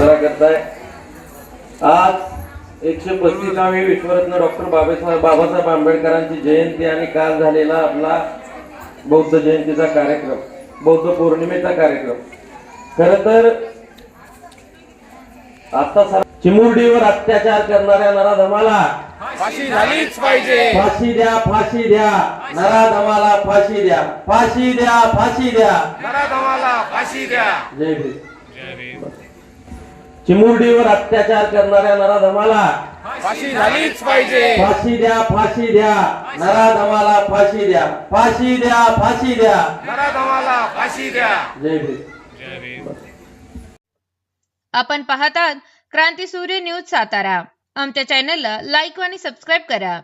साजरा करताय। आज 135वी विश्वरत्न डॉक्टर बाबासाहेब आंबेडकरांची जयंती आणि काल झालेला आपला बौद्ध जयंतीचा कार्यक्रम, बौद्ध पौर्णिमेचा कार्यक्रम। खरं तर आता चिमुरडीवर अत्याचार करणाऱ्या नराधमाला फाशी झालीच पाहिजे। फाशी द्या, फाशी द्या, नराधमाला फाशी द्या, फाशी द्या, फाशी द्या, नराधमाला फाशी द्या। जय भीम। चिमुरडीवर अत्याचार करणाऱ्या नराधमाला फाशी झालीच पाहिजे। फाशी द्या, फाशी द्या, नराधमाला फाशी द्या, फाशी द्या, फाशी द्या, नराधमाला फाशी द्या। जय भीम। आपण पाहतात क्रांती सूर्य न्यूज सातारा। आमच्या चॅनलला लाईक आणि सबस्क्राईब करा।